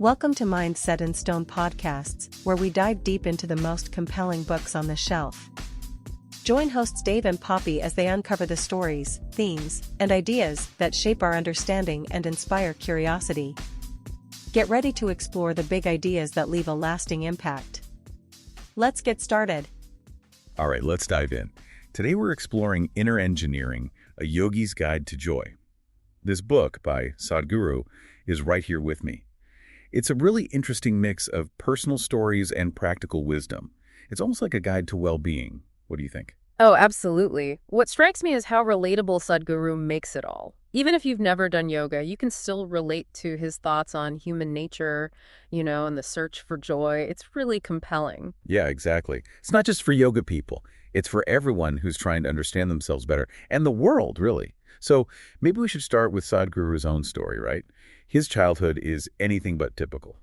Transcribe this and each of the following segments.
Welcome to Mind Set in Stone podcasts, where we dive deep into the most compelling books on the shelf. Join hosts Dave and Poppy as they uncover the stories, themes, and ideas that shape our understanding and inspire curiosity. Get ready to explore the big ideas that leave a lasting impact. Let's get started. All right, let's dive in. Today we're exploring Inner Engineering, A Yogi's Guide to Joy. This book by Sadhguru is right here with me. It's a really interesting mix of personal stories and practical wisdom. It's almost like a guide to well-being. What do you think? Oh, absolutely. What strikes me is how relatable Sadhguru makes it all. Even if you've never done yoga, you can still relate to his thoughts on human nature, and the search for joy. It's really compelling. Yeah, exactly. It's not just for yoga people. It's for everyone who's trying to understand themselves better, and the world, really. So maybe we should start with Sadhguru's own story, right? His childhood is anything but typical.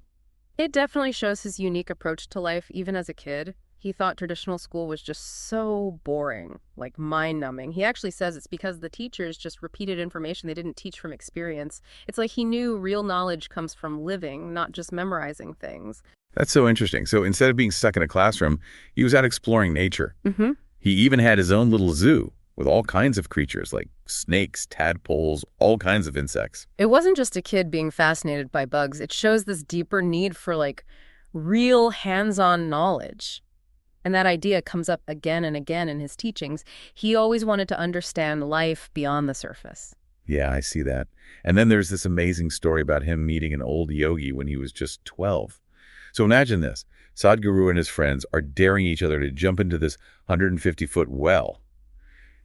It definitely shows his unique approach to life, even as a kid. He thought traditional school was just so boring, like mind-numbing. He actually says it's because the teachers just repeated information they didn't teach from experience. It's like he knew real knowledge comes from living, not just memorizing things. That's so interesting. So instead of being stuck in a classroom, he was out exploring nature. Mm-hmm. He even had his own little zoo with all kinds of creatures like snakes, tadpoles, all kinds of insects. It wasn't just a kid being fascinated by bugs. It shows this deeper need for real hands-on knowledge. And that idea comes up again and again in his teachings. He always wanted to understand life beyond the surface. Yeah, I see that. And then there's this amazing story about him meeting an old yogi when he was just 12. So imagine this. Sadhguru and his friends are daring each other to jump into this 150-foot well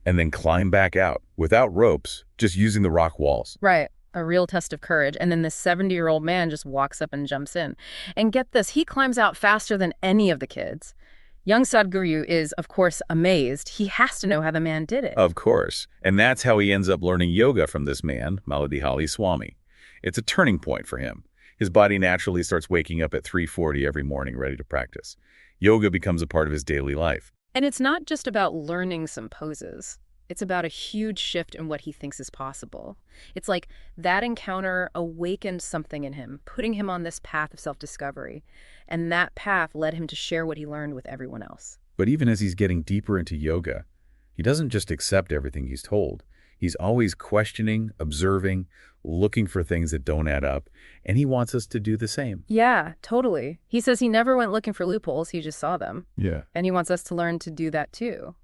and then climb back out without ropes, just using the rock walls. Right. A real test of courage. And then this 70-year-old man just walks up and jumps in. And get this, he climbs out faster than any of the kids. Young Sadhguru is, of course, amazed. He has to know how the man did it. Of course. And that's how he ends up learning yoga from this man, Maladihali Swami. It's a turning point for him. His body naturally starts waking up at 3:40 every morning ready to practice. Yoga becomes a part of his daily life. And it's not just about learning some poses. It's about a huge shift in what he thinks is possible. It's like that encounter awakened something in him, putting him on this path of self-discovery. And that path led him to share what he learned with everyone else. But even as he's getting deeper into yoga, he doesn't just accept everything he's told. He's always questioning, observing, looking for things that don't add up, and he wants us to do the same. Yeah, totally. He says he never went looking for loopholes, he just saw them. Yeah. And he wants us to learn to do that too.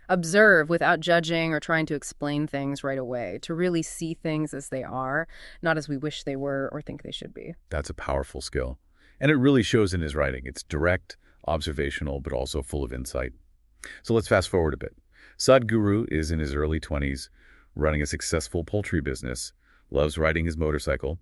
Observe without judging or trying to explain things right away, to really see things as they are, not as we wish they were or think they should be. That's a powerful skill. And it really shows in his writing. It's direct, observational, but also full of insight. So let's fast forward a bit. Sadhguru is in his early 20s, running a successful poultry business, loves riding his motorcycle,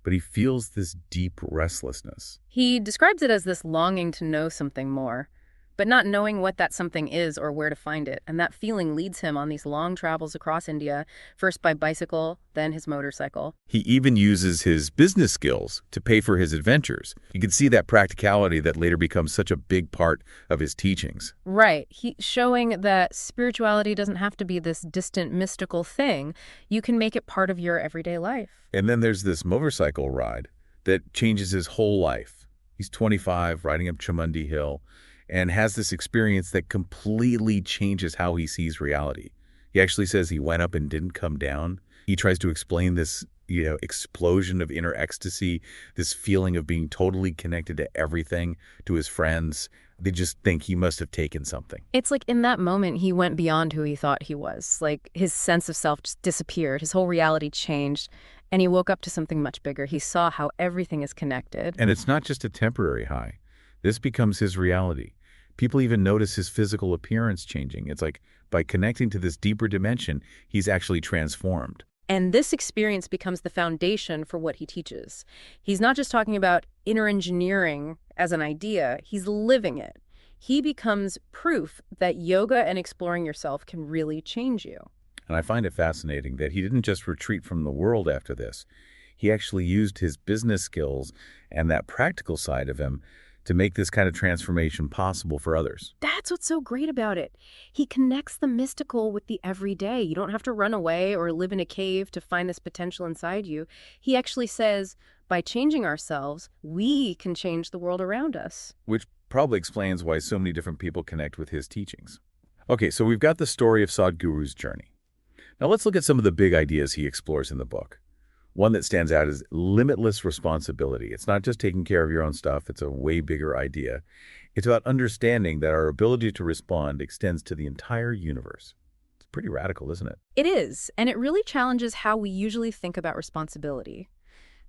but he feels this deep restlessness. He describes it as this longing to know something more, but not knowing what that something is or where to find it. And that feeling leads him on these long travels across India, first by bicycle, then his motorcycle. He even uses his business skills to pay for his adventures. You can see that practicality that later becomes such a big part of his teachings. Right. Showing that spirituality doesn't have to be this distant, mystical thing. You can make it part of your everyday life. And then there's this motorcycle ride that changes his whole life. He's 25, riding up Chamundi Hill, and has this experience that completely changes how he sees reality. He actually says he went up and didn't come down. He tries to explain this, explosion of inner ecstasy, this feeling of being totally connected to everything, to his friends. They just think he must have taken something. It's like in that moment, he went beyond who he thought he was. Like his sense of self just disappeared. His whole reality changed, and he woke up to something much bigger. He saw how everything is connected. And it's not just a temporary high. This becomes his reality. People even notice his physical appearance changing. It's like by connecting to this deeper dimension, he's actually transformed. And this experience becomes the foundation for what he teaches. He's not just talking about inner engineering as an idea, he's living it. He becomes proof that yoga and exploring yourself can really change you. And I find it fascinating that he didn't just retreat from the world after this. He actually used his business skills and that practical side of him to make this kind of transformation possible for others. That's what's so great about it. He connects the mystical with the everyday. You don't have to run away or live in a cave to find this potential inside you. He actually says, by changing ourselves, we can change the world around us. Which probably explains why so many different people connect with his teachings. Okay, so we've got the story of Sadhguru's journey. Now let's look at some of the big ideas he explores in the book. One that stands out is limitless responsibility. It's not just taking care of your own stuff. It's a way bigger idea. It's about understanding that our ability to respond extends to the entire universe. It's pretty radical, isn't it? It is, and it really challenges how we usually think about responsibility.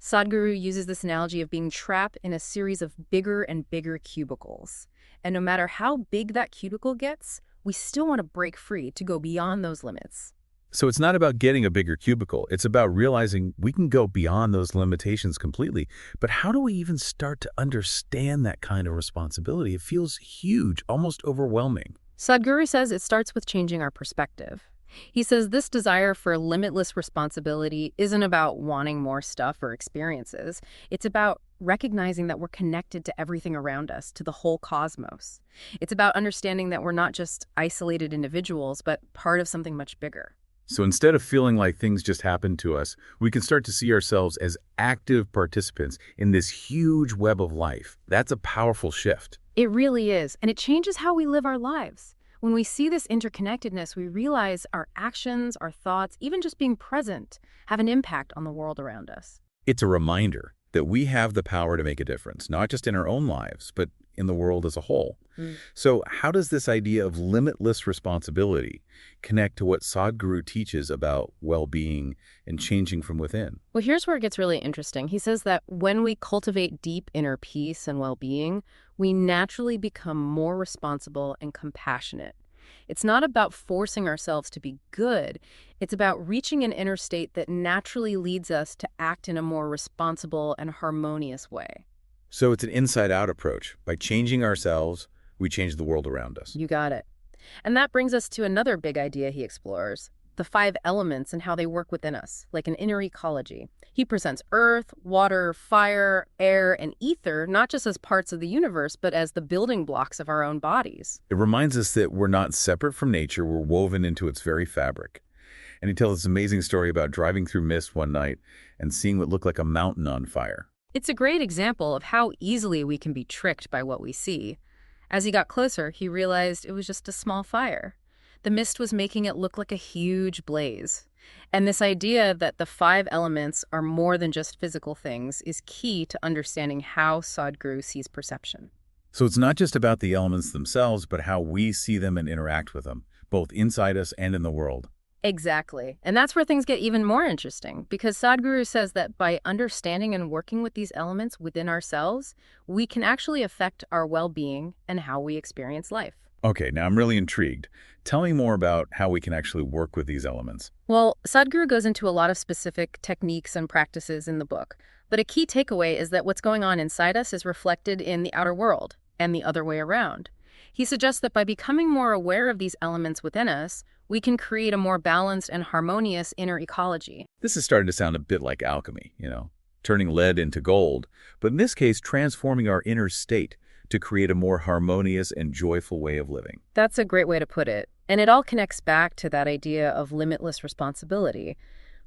Sadhguru uses this analogy of being trapped in a series of bigger and bigger cubicles. And no matter how big that cubicle gets, we still want to break free to go beyond those limits. So it's not about getting a bigger cubicle. It's about realizing we can go beyond those limitations completely. But how do we even start to understand that kind of responsibility? It feels huge, almost overwhelming. Sadhguru says it starts with changing our perspective. He says this desire for limitless responsibility isn't about wanting more stuff or experiences. It's about recognizing that we're connected to everything around us, to the whole cosmos. It's about understanding that we're not just isolated individuals, but part of something much bigger. So instead of feeling like things just happen to us, we can start to see ourselves as active participants in this huge web of life. That's a powerful shift. It really is, and it changes how we live our lives. When we see this interconnectedness, we realize our actions, our thoughts, even just being present, have an impact on the world around us. It's a reminder that we have the power to make a difference, not just in our own lives, but in the world as a whole. So how does this idea of limitless responsibility connect to what Sadhguru teaches about well-being and changing from within? Well, here's where it gets really interesting. He says that when we cultivate deep inner peace and well-being, we naturally become more responsible and compassionate. It's not about forcing ourselves to be good. It's about reaching an inner state that naturally leads us to act in a more responsible and harmonious way. So it's an inside-out approach. By changing ourselves, we change the world around us. You got it. And that brings us to another big idea he explores, the 5 elements and how they work within us, like an inner ecology. He presents earth, water, fire, air, and ether, not just as parts of the universe, but as the building blocks of our own bodies. It reminds us that we're not separate from nature, we're woven into its very fabric. And he tells this amazing story about driving through mist one night and seeing what looked like a mountain on fire. It's a great example of how easily we can be tricked by what we see. As he got closer, he realized it was just a small fire. The mist was making it look like a huge blaze. And this idea that the 5 elements are more than just physical things is key to understanding how Sadhguru sees perception. So it's not just about the elements themselves, but how we see them and interact with them, both inside us and in the world. Exactly. And that's where things get even more interesting, because Sadhguru says that by understanding and working with these elements within ourselves, we can actually affect our well-being and how we experience life. Okay, now I'm really intrigued. Tell me more about how we can actually work with these elements. Well, Sadhguru goes into a lot of specific techniques and practices in the book, but a key takeaway is that what's going on inside us is reflected in the outer world and the other way around. He suggests that by becoming more aware of these elements within us, we can create a more balanced and harmonious inner ecology. This is starting to sound a bit like alchemy, turning lead into gold, but in this case, transforming our inner state to create a more harmonious and joyful way of living. That's a great way to put it. And it all connects back to that idea of limitless responsibility.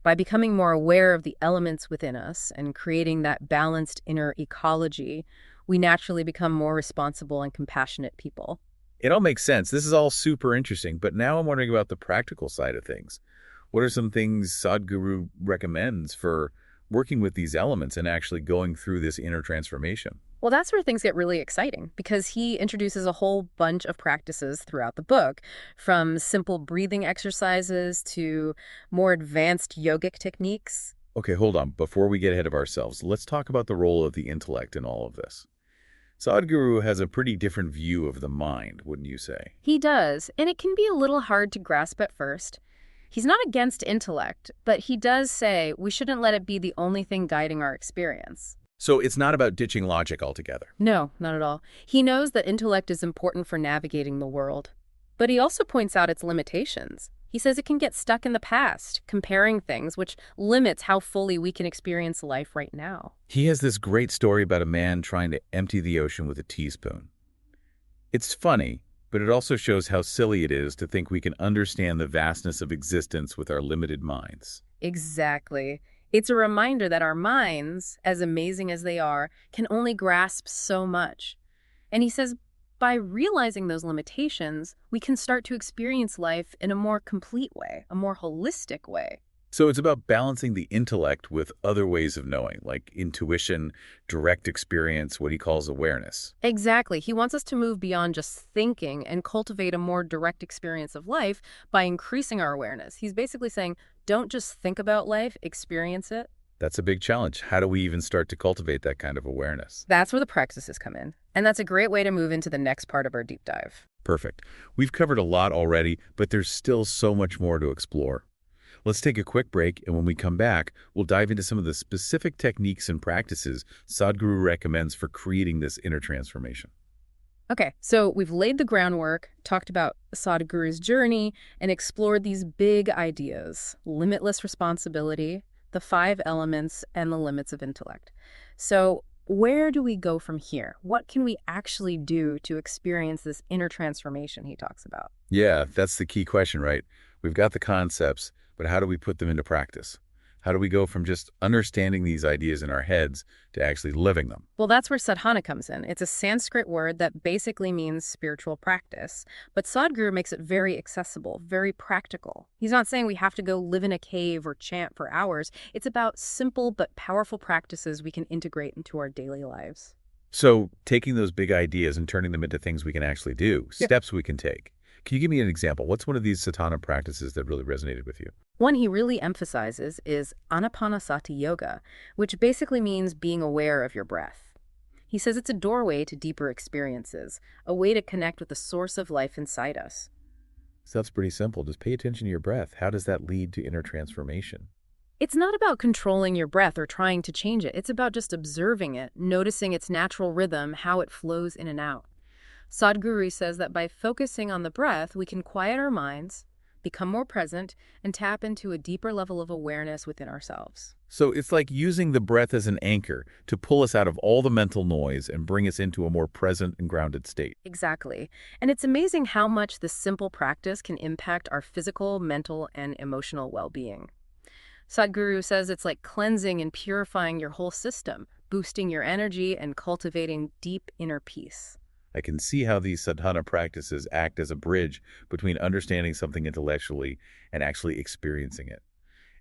By becoming more aware of the elements within us and creating that balanced inner ecology, we naturally become more responsible and compassionate people. It all makes sense. This is all super interesting, but now I'm wondering about the practical side of things. What are some things Sadhguru recommends for working with these elements and actually going through this inner transformation? Well, that's where things get really exciting, because he introduces a whole bunch of practices throughout the book, from simple breathing exercises to more advanced yogic techniques. Okay, hold on. Before we get ahead of ourselves, let's talk about the role of the intellect in all of this. Sadhguru has a pretty different view of the mind, wouldn't you say? He does, and it can be a little hard to grasp at first. He's not against intellect, but he does say we shouldn't let it be the only thing guiding our experience. So it's not about ditching logic altogether. No, not at all. He knows that intellect is important for navigating the world. But he also points out its limitations. He says it can get stuck in the past, comparing things, which limits how fully we can experience life right now. He has this great story about a man trying to empty the ocean with a teaspoon. It's funny, but it also shows how silly it is to think we can understand the vastness of existence with our limited minds. Exactly. It's a reminder that our minds, as amazing as they are, can only grasp so much. And he says by realizing those limitations, we can start to experience life in a more complete way, a more holistic way. So it's about balancing the intellect with other ways of knowing, like intuition, direct experience, what he calls awareness. Exactly. He wants us to move beyond just thinking and cultivate a more direct experience of life by increasing our awareness. He's basically saying, don't just think about life, experience it. That's a big challenge. How do we even start to cultivate that kind of awareness? That's where the practices come in. And that's a great way to move into the next part of our deep dive. Perfect. We've covered a lot already, but there's still so much more to explore. Let's take a quick break, and when we come back, we'll dive into some of the specific techniques and practices Sadhguru recommends for creating this inner transformation. Okay, so we've laid the groundwork, talked about Sadhguru's journey, and explored these big ideas: limitless responsibility, the 5 elements, and the limits of intellect. So where do we go from here? What can we actually do to experience this inner transformation he talks about? Yeah, that's the key question, right? We've got the concepts, but how do we put them into practice? How do we go from just understanding these ideas in our heads to actually living them? Well, that's where sadhana comes in. It's a Sanskrit word that basically means spiritual practice. But Sadhguru makes it very accessible, very practical. He's not saying we have to go live in a cave or chant for hours. It's about simple but powerful practices we can integrate into our daily lives. So taking those big ideas and turning them into things we can actually do, steps we can take. Can you give me an example? What's one of these sadhana practices that really resonated with you? One he really emphasizes is anapanasati yoga, which basically means being aware of your breath. He says it's a doorway to deeper experiences, a way to connect with the source of life inside us. Sounds pretty simple. Just pay attention to your breath. How does that lead to inner transformation? It's not about controlling your breath or trying to change it. It's about just observing it, noticing its natural rhythm, how it flows in and out. Sadhguru says that by focusing on the breath, we can quiet our minds, become more present, and tap into a deeper level of awareness within ourselves. So it's like using the breath as an anchor to pull us out of all the mental noise and bring us into a more present and grounded state. Exactly. And it's amazing how much this simple practice can impact our physical, mental, and emotional well-being. Sadhguru says it's like cleansing and purifying your whole system, boosting your energy and cultivating deep inner peace. I can see how these sadhana practices act as a bridge between understanding something intellectually and actually experiencing it.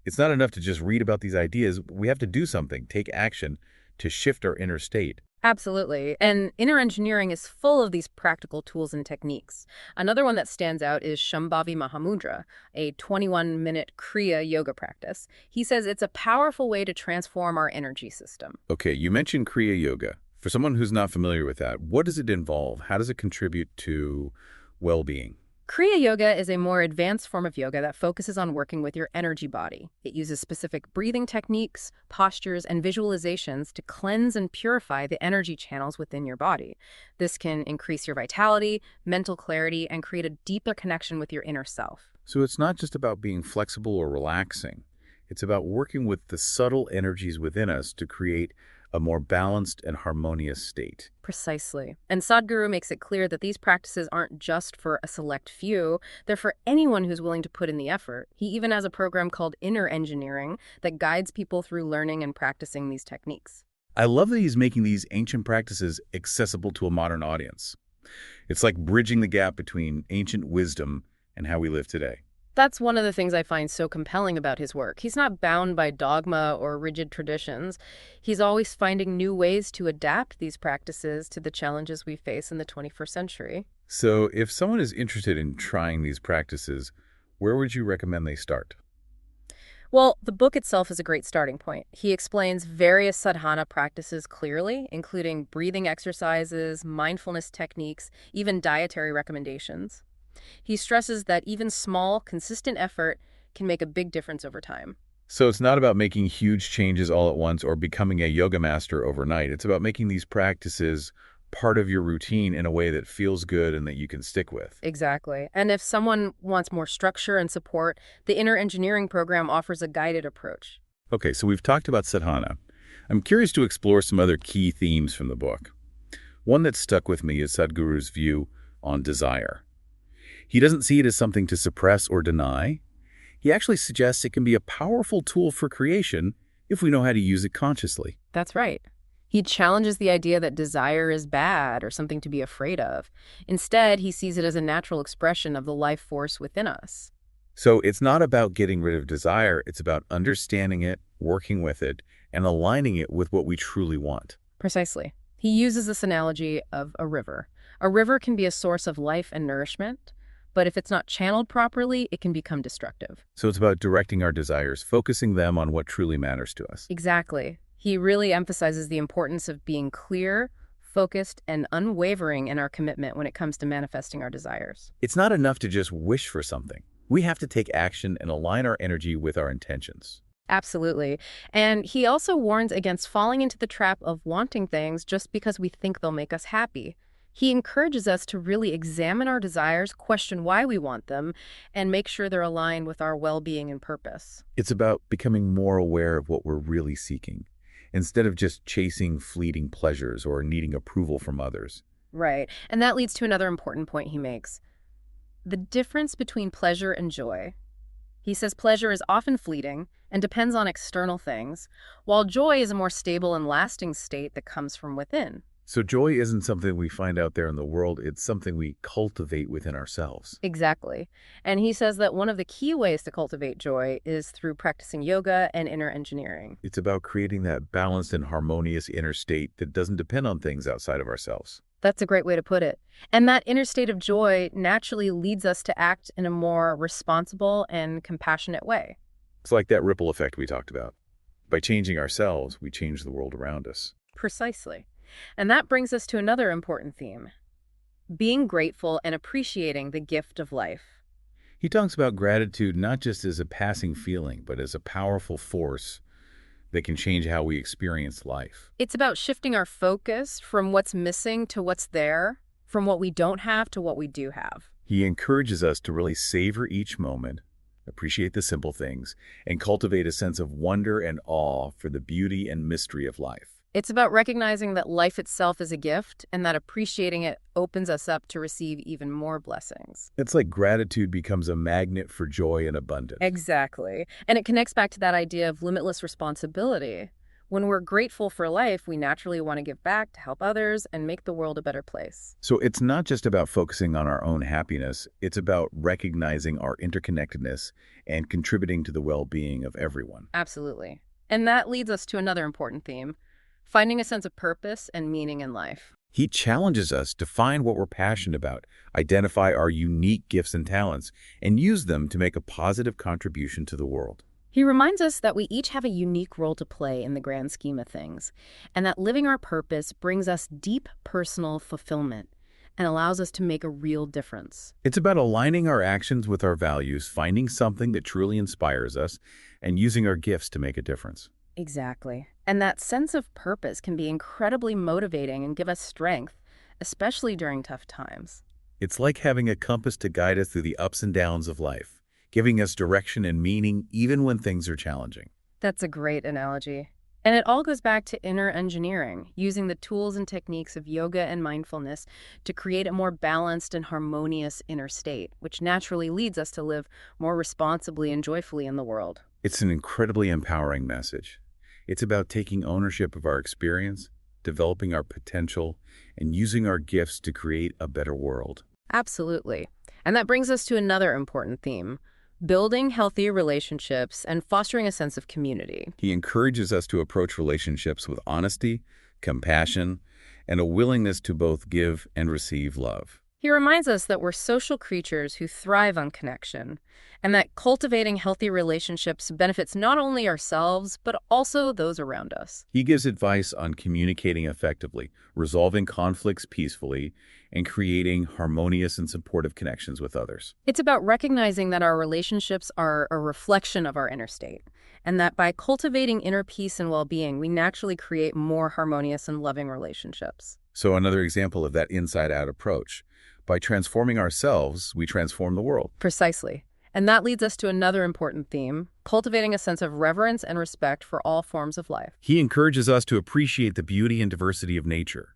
It's not enough to just read about these ideas. We have to do something, take action to shift our inner state. Absolutely. And inner engineering is full of these practical tools and techniques. Another one that stands out is Shambhavi Mahamudra, a 21-minute Kriya yoga practice. He says it's a powerful way to transform our energy system. Okay, you mentioned Kriya Yoga. For someone who's not familiar with that, what does it involve? How does it contribute to well-being? Kriya Yoga is a more advanced form of yoga that focuses on working with your energy body. It uses specific breathing techniques, postures, and visualizations to cleanse and purify the energy channels within your body. This can increase your vitality, mental clarity, and create a deeper connection with your inner self. So it's not just about being flexible or relaxing. It's about working with the subtle energies within us to create a more balanced and harmonious state. Precisely. And Sadhguru makes it clear that these practices aren't just for a select few, they're for anyone who's willing to put in the effort. He even has a program called Inner Engineering that guides people through learning and practicing these techniques. I love that he's making these ancient practices accessible to a modern audience. It's like bridging the gap between ancient wisdom and how we live today. That's one of the things I find so compelling about his work. He's not bound by dogma or rigid traditions. He's always finding new ways to adapt these practices to the challenges we face in the 21st century. So if someone is interested in trying these practices, where would you recommend they start? Well, the book itself is a great starting point. He explains various sadhana practices clearly, including breathing exercises, mindfulness techniques, even dietary recommendations. He stresses that even small, consistent effort can make a big difference over time. So it's not about making huge changes all at once or becoming a yoga master overnight. It's about making these practices part of your routine in a way that feels good and that you can stick with. Exactly. And if someone wants more structure and support, the inner engineering program offers a guided approach. Okay, so we've talked about sadhana. I'm curious to explore some other key themes from the book. One that stuck with me is Sadhguru's view on desire. He doesn't see it as something to suppress or deny. He actually suggests it can be a powerful tool for creation if we know how to use it consciously. That's right. He challenges the idea that desire is bad or something to be afraid of. Instead, he sees it as a natural expression of the life force within us. So it's not about getting rid of desire, it's about understanding it, working with it, and aligning it with what we truly want. Precisely. He uses this analogy of a river. A river can be a source of life and nourishment, but if it's not channeled properly, it can become destructive. So it's about directing our desires, focusing them on what truly matters to us. Exactly. He really emphasizes the importance of being clear, focused, and unwavering in our commitment when it comes to manifesting our desires. It's not enough to just wish for something. We have to take action and align our energy with our intentions. Absolutely. And he also warns against falling into the trap of wanting things just because we think they'll make us happy. He encourages us to really examine our desires, question why we want them, and make sure they're aligned with our well-being and purpose. It's about becoming more aware of what we're really seeking, instead of just chasing fleeting pleasures or needing approval from others. Right. And that leads to another important point he makes. The difference between pleasure and joy. He says pleasure is often fleeting and depends on external things, while joy is a more stable and lasting state that comes from within. So joy isn't something we find out there in the world, it's something we cultivate within ourselves. Exactly. And he says that one of the key ways to cultivate joy is through practicing yoga and inner engineering. It's about creating that balanced and harmonious inner state that doesn't depend on things outside of ourselves. That's a great way to put it. And that inner state of joy naturally leads us to act in a more responsible and compassionate way. It's like that ripple effect we talked about. By changing ourselves, we change the world around us. Precisely. And that brings us to another important theme: being grateful and appreciating the gift of life. He talks about gratitude not just as a passing feeling, but as a powerful force that can change how we experience life. It's about shifting our focus from what's missing to what's there, from what we don't have to what we do have. He encourages us to really savor each moment, appreciate the simple things, and cultivate a sense of wonder and awe for the beauty and mystery of life. It's about recognizing that life itself is a gift and that appreciating it opens us up to receive even more blessings. It's like gratitude becomes a magnet for joy and abundance. Exactly. And it connects back to that idea of limitless responsibility. When we're grateful for life, we naturally want to give back to help others and make the world a better place. So it's not just about focusing on our own happiness, it's about recognizing our interconnectedness and contributing to the well-being of everyone. Absolutely. And that leads us to another important theme: finding a sense of purpose and meaning in life. He challenges us to find what we're passionate about, identify our unique gifts and talents, and use them to make a positive contribution to the world. He reminds us that we each have a unique role to play in the grand scheme of things, and that living our purpose brings us deep personal fulfillment and allows us to make a real difference. It's about aligning our actions with our values, finding something that truly inspires us, and using our gifts to make a difference. Exactly. And that sense of purpose can be incredibly motivating and give us strength, especially during tough times. It's like having a compass to guide us through the ups and downs of life, giving us direction and meaning even when things are challenging. That's a great analogy. And it all goes back to inner engineering, using the tools and techniques of yoga and mindfulness to create a more balanced and harmonious inner state, which naturally leads us to live more responsibly and joyfully in the world. It's an incredibly empowering message. It's about taking ownership of our experience, developing our potential, and using our gifts to create a better world. Absolutely. And that brings us to another important theme: building healthy relationships and fostering a sense of community. He encourages us to approach relationships with honesty, compassion, and a willingness to both give and receive love. He reminds us that we're social creatures who thrive on connection, and that cultivating healthy relationships benefits not only ourselves, but also those around us. He gives advice on communicating effectively, resolving conflicts peacefully, and creating harmonious and supportive connections with others. It's about recognizing that our relationships are a reflection of our inner state, and that by cultivating inner peace and well-being, we naturally create more harmonious and loving relationships. So another example of that inside-out approach. By transforming ourselves, we transform the world. Precisely. And that leads us to another important theme, cultivating a sense of reverence and respect for all forms of life. He encourages us to appreciate the beauty and diversity of nature,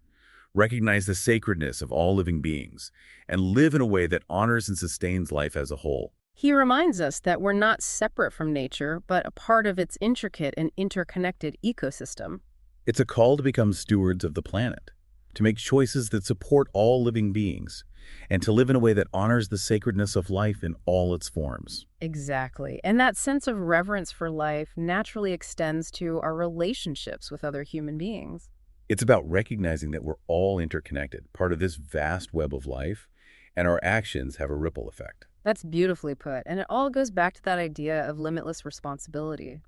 recognize the sacredness of all living beings, and live in a way that honors and sustains life as a whole. He reminds us that we're not separate from nature, but a part of its intricate and interconnected ecosystem. It's a call to become stewards of the planet, to make choices that support all living beings, and to live in a way that honors the sacredness of life in all its forms. Exactly. And that sense of reverence for life naturally extends to our relationships with other human beings. It's about recognizing that we're all interconnected, part of this vast web of life, and our actions have a ripple effect. That's beautifully put. And it all goes back to that idea of limitless responsibility.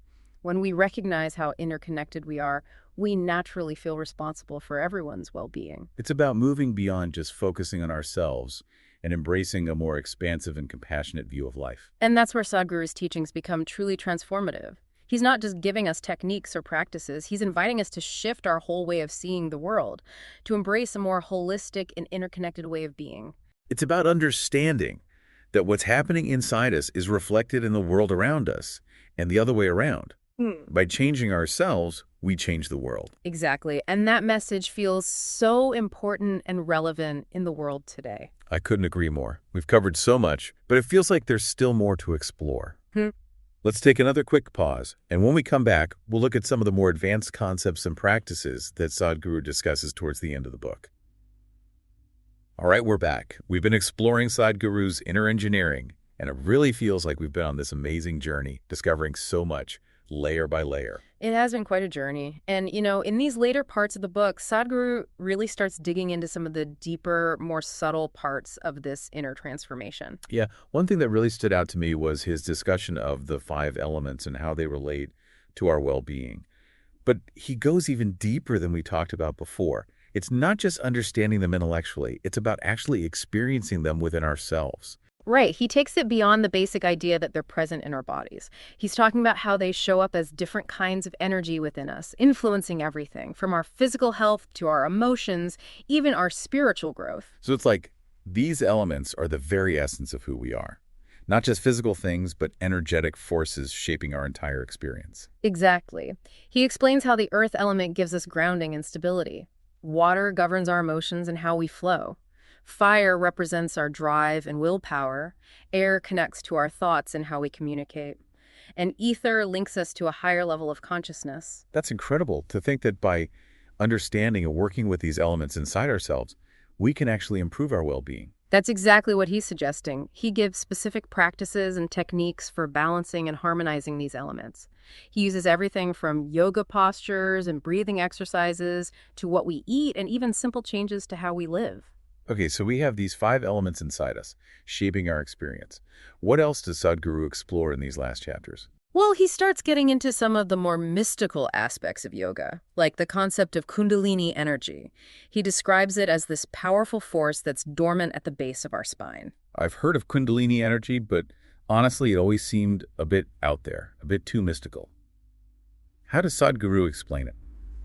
When we recognize how interconnected we are, we naturally feel responsible for everyone's well-being. It's about moving beyond just focusing on ourselves and embracing a more expansive and compassionate view of life. And that's where Sadhguru's teachings become truly transformative. He's not just giving us techniques or practices, he's inviting us to shift our whole way of seeing the world, to embrace a more holistic and interconnected way of being. It's about understanding that what's happening inside us is reflected in the world around us, and the other way around. By changing ourselves, we change the world. Exactly. And that message feels so important and relevant in the world today. I couldn't agree more. We've covered so much, but it feels like there's still more to explore. Let's take another quick pause, and when we come back, we'll look at some of the more advanced concepts and practices that Sadhguru discusses towards the end of the book. All right, we're back. We've been exploring Sadhguru's inner engineering, and it really feels like we've been on this amazing journey, discovering so much, layer by layer. It has been quite a journey. And, in these later parts of the book, Sadhguru really starts digging into some of the deeper, more subtle parts of this inner transformation. Yeah, one thing that really stood out to me was his discussion of the 5 elements and how they relate to our well-being. But he goes even deeper than we talked about before. It's not just understanding them intellectually, it's about actually experiencing them within ourselves. Right. He takes it beyond the basic idea that they're present in our bodies. He's talking about how they show up as different kinds of energy within us, influencing everything from our physical health to our emotions, even our spiritual growth. So it's like these elements are the very essence of who we are. Not just physical things, but energetic forces shaping our entire experience. Exactly. He explains how the earth element gives us grounding and stability. Water governs our emotions and how we flow. Fire represents our drive and willpower. Air connects to our thoughts and how we communicate. And ether links us to a higher level of consciousness. That's incredible to think that by understanding and working with these elements inside ourselves, we can actually improve our well-being. That's exactly what he's suggesting. He gives specific practices and techniques for balancing and harmonizing these elements. He uses everything from yoga postures and breathing exercises to what we eat and even simple changes to how we live. Okay, so we have these 5 elements inside us, shaping our experience. What else does Sadhguru explore in these last chapters? Well, he starts getting into some of the more mystical aspects of yoga, like the concept of Kundalini energy. He describes it as this powerful force that's dormant at the base of our spine. I've heard of Kundalini energy, but honestly, it always seemed a bit out there, a bit too mystical. How does Sadhguru explain it?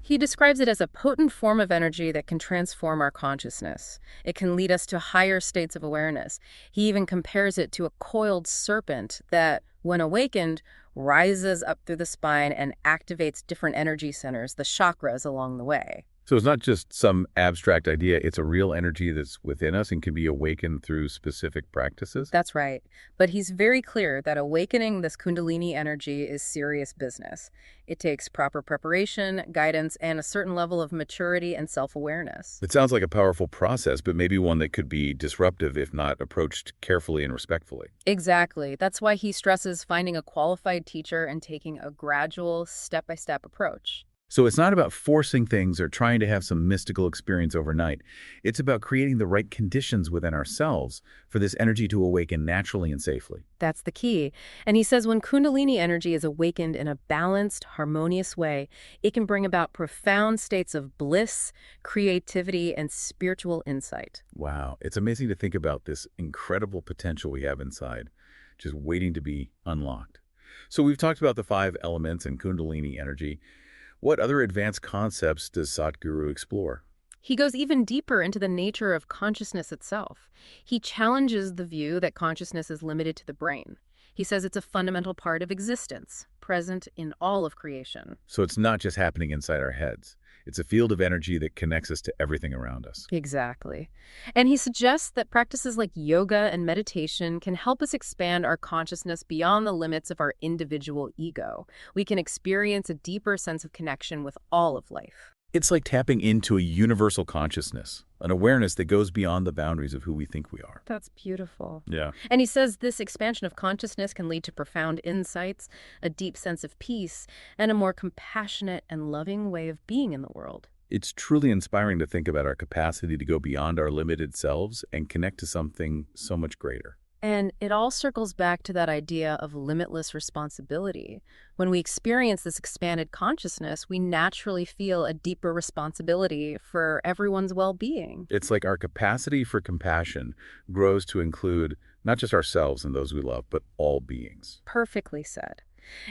He describes it as a potent form of energy that can transform our consciousness. It can lead us to higher states of awareness. He even compares it to a coiled serpent that, when awakened, rises up through the spine and activates different energy centers, the chakras along the way. So it's not just some abstract idea, it's a real energy that's within us and can be awakened through specific practices? That's right. But he's very clear that awakening this Kundalini energy is serious business. It takes proper preparation, guidance, and a certain level of maturity and self-awareness. It sounds like a powerful process, but maybe one that could be disruptive if not approached carefully and respectfully. Exactly. That's why he stresses finding a qualified teacher and taking a gradual, step-by-step approach. So it's not about forcing things or trying to have some mystical experience overnight. It's about creating the right conditions within ourselves for this energy to awaken naturally and safely. That's the key. And he says when Kundalini energy is awakened in a balanced, harmonious way, it can bring about profound states of bliss, creativity, and spiritual insight. Wow, it's amazing to think about this incredible potential we have inside, just waiting to be unlocked. So we've talked about the 5 elements and Kundalini energy. What other advanced concepts does Sadhguru explore? He goes even deeper into the nature of consciousness itself. He challenges the view that consciousness is limited to the brain. He says it's a fundamental part of existence, present in all of creation. So it's not just happening inside our heads. It's a field of energy that connects us to everything around us. Exactly. And he suggests that practices like yoga and meditation can help us expand our consciousness beyond the limits of our individual ego. We can experience a deeper sense of connection with all of life. It's like tapping into a universal consciousness, an awareness that goes beyond the boundaries of who we think we are. That's beautiful. Yeah. And he says this expansion of consciousness can lead to profound insights, a deep sense of peace, and a more compassionate and loving way of being in the world. It's truly inspiring to think about our capacity to go beyond our limited selves and connect to something so much greater. And it all circles back to that idea of limitless responsibility. When we experience this expanded consciousness, we naturally feel a deeper responsibility for everyone's well-being. It's like our capacity for compassion grows to include not just ourselves and those we love, but all beings. Perfectly said.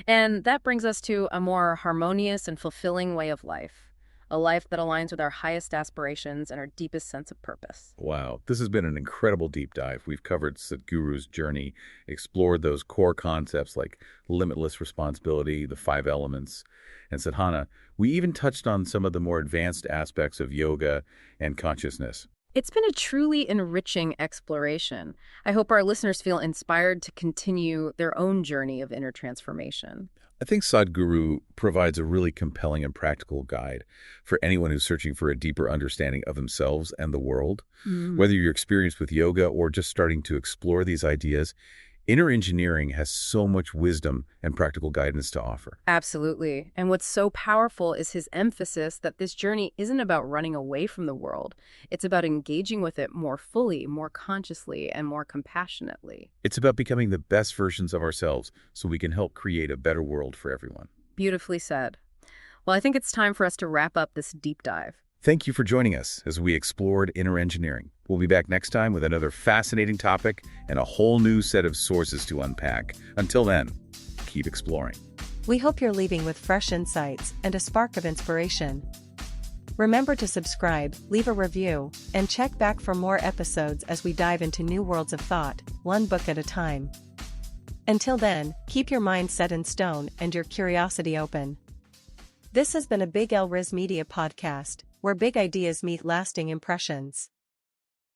And that brings us to a more harmonious and fulfilling way of life. A life that aligns with our highest aspirations and our deepest sense of purpose. Wow, this has been an incredible deep dive. We've covered Sadhguru's journey, explored those core concepts like limitless responsibility, the 5 elements, and sadhana. We even touched on some of the more advanced aspects of yoga and consciousness. It's been a truly enriching exploration. I hope our listeners feel inspired to continue their own journey of inner transformation. I think Sadhguru provides a really compelling and practical guide for anyone who's searching for a deeper understanding of themselves and the world. Whether you're experienced with yoga or just starting to explore these ideas, inner engineering has so much wisdom and practical guidance to offer. Absolutely. And what's so powerful is his emphasis that this journey isn't about running away from the world. It's about engaging with it more fully, more consciously, and more compassionately. It's about becoming the best versions of ourselves so we can help create a better world for everyone. Beautifully said. Well, I think it's time for us to wrap up this deep dive. Thank you for joining us as we explored inner engineering. We'll be back next time with another fascinating topic and a whole new set of sources to unpack. Until then, keep exploring. We hope you're leaving with fresh insights and a spark of inspiration. Remember to subscribe, leave a review, and check back for more episodes as we dive into new worlds of thought, one book at a time. Until then, keep your mind set in stone and your curiosity open. This has been a Big L Riz Media podcast, where big ideas meet lasting impressions.